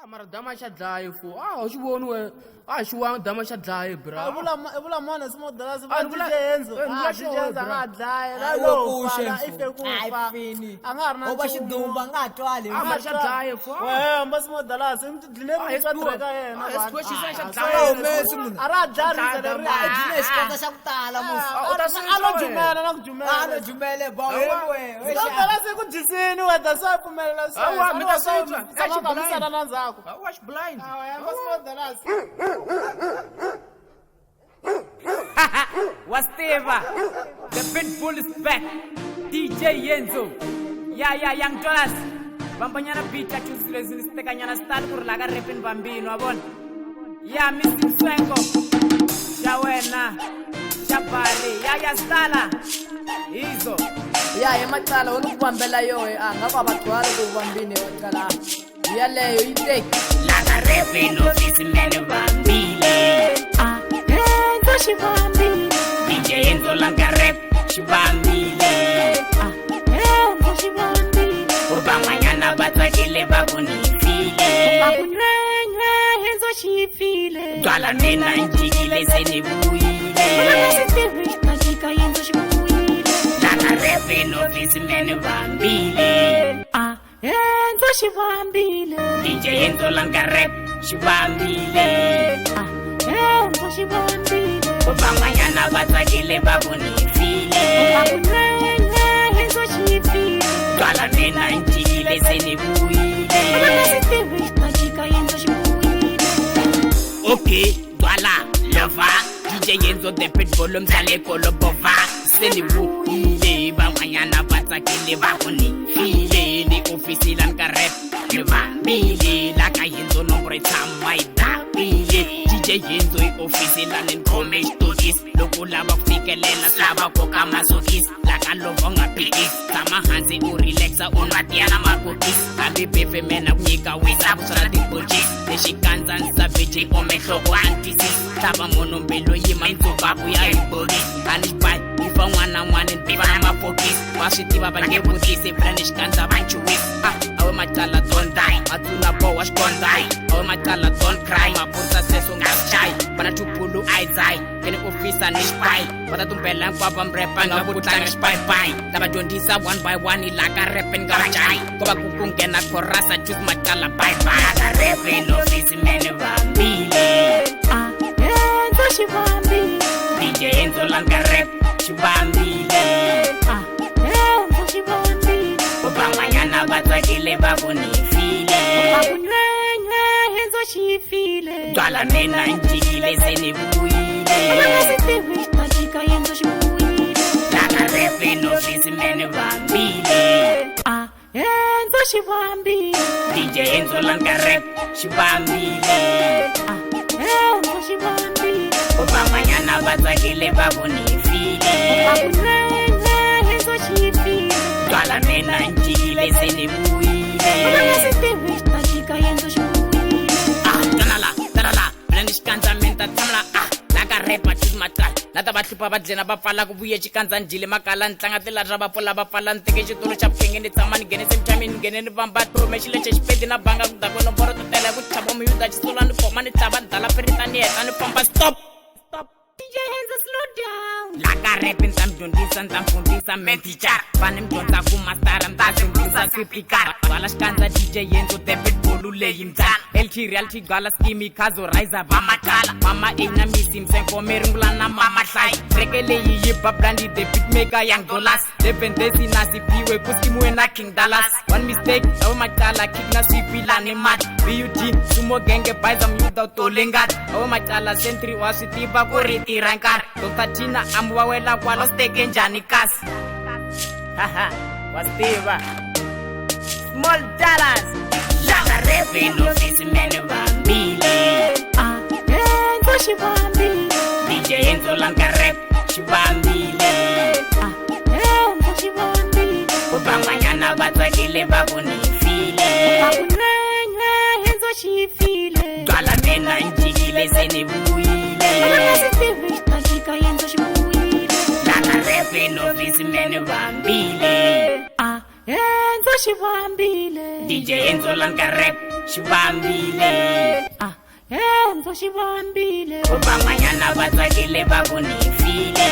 mara dama xa dlaye fo xi voni we xi wa dama xa dlaye bra vula mona simo dala simo DJ Enzo nga dlaye la lo ife kufa anga rina oba xidumba nga twali ama xa dlaye fo mba simo dala sim dline ku sa treka yena va xi sa xa dlaye mesi munhu ara dlari ri dine xikandza xa ku tala musa alo jumela na ku jumela ano jumele ba we simo dala se ku jisini we da sa pfumelela sa awa mi ta sitwa xi bamisana na ndzhaku awa xi blind mba simo dala Wasteva, the Pitbull is back. DJ Enzo, Young Dollars. Bambanyana beat at you, Stekanyana style for Laga Repin Bambino. Abon. Missing Swango, Shawena, Shabali, Stala, Izo. Matala, Uluambela yo, Angaba Batwala, Bambini, Kala. Yale, you take Laga Repin of this man Bambile. Shibambile DJ Enzo langa rap Shibambile Shibambile Ubamanyana batakile bakunifile Bakunrenye Enzo shifile Twala nena njikile senebuile Sitiri tajika Enzo shibuile Langa rap eno mene bambile Enzo Shibambile DJ Enzo langa rap Shibambile Enzo Shibambile Ubamanyana batakile bakunifile Bakunrenye Enzo shifile Twala nena njikile senebuile Sitiri tajika Enzo shibuile Okay, Twala, lova DJ Enzo the Pitbull mzale kolo bova senebuile Bamanyana batakile bakunifile Ni ofisi lanka rap Nibambile Laka Enzo nombre tamaida DJ Enzo ofisi lanen come stories Lokulaba kufikelela slaba koka masokis Laka lovo ngapikis Sama hansi urilexa unwatiana makokis Kambi pepe mena kunyika wisa kusala dipojis Neshikanza nsabeje omehloko antisis Taba mono mbelo yima inzobabu ya ibogis Anishbai ifa mwana ntiba na mapokis Wasitiba bangebutisi Branishkanza banchuwis Awe machala don't die Matuna po wash kondai Awe machala don't cry Mapurta seso ngachai Bana tupulu aizai Kene ofisa nishpai Wata tumpela mpapa mrepa Ngabutanga shpai pai Laba jondisa one by one Ilaka repen garachai Koba kukungena korasa Chus machala bye bye Laka repen ofisi mene bambile Enzo shibambile DJ Enzo langa rep Shibambile Enzo shibambile Ubamanyana batakile bakunifile Bakunrenye Enzo shifile Twala nena njikile senebuile Sitiri tajika Enzo shibuile Laka repin ofisi mene bambile Enzo shibambile DJ Enzo langa rep Shibambile Enzo shibambile Ubamanyana batakile bakunifile Bakunrenye Enzo shifile Twala nena njikile senebuile Sitiri tajika Enzo shibuile Talala Blanishkanza menta tamla Laka repa chismatal Nata batlipa badzena bafala kubuye chikanza njile makala Ntlanga raba pola bafala Nteke chitolo chapkengene tsamani gene semchamin Gene vambat promeshile cheshpedi na banga Kudakwe no boro tutele kuchabo miyuda chisola Nupomani taba ndala peritani eta Nupomba stop DJ Enzo slow down Laka repin tamjondisa ntamfundisa mentichar Fanem jonza kumastara mtazundisa sipikar Walashkanza DJ Enzo the Pitbull uleyi mtala Elchi reality gala skimi kazo raiza vamatala Mama ina misi msenko merungula na mama hlai Rekele yiyipa brandi the beatmaker young dollars Levendesi nasipiwe kuskimwe na King Dallas One mistake awe machala kick na swipila ni mat BUT sumo genge baiza myuda utolengat Awe machala sentry wasitiba kuriti rankar Dr. Tina amwawela kwa losteke njani kasi Haha, Wasteva Small Dallas Laka repin ofisi mene bambile Enzo shibambile DJ Enzo langa rep Shibambile Enzo shibambile Ubamanyana batakile bakunifile Bakunrenye Enzo shifile Twala nena njikile senebuile Sitiri tajika Enzo shibuile Laka repin ofisi mene bambile Enzo shibambile DJ Enzo langa rep xivambile Enzo xivambile van'wanyana va tsakile va ku ni file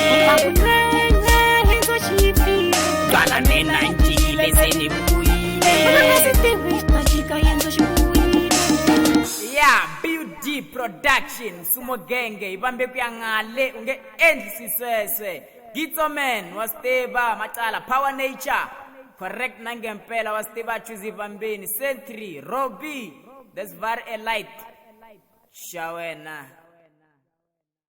Enzo xifile twala nena ncikile se ni vuyile Yeah, BUD Production, Sumo Genge, Ibambe Kuyangale, unge endli sisweswe. Gitso Man, wasteba, Matala, Power Nature. Correct nangempela, wasteba, Chuzi Vambeni, Sentry, Robbie, that's very elite. Shawena.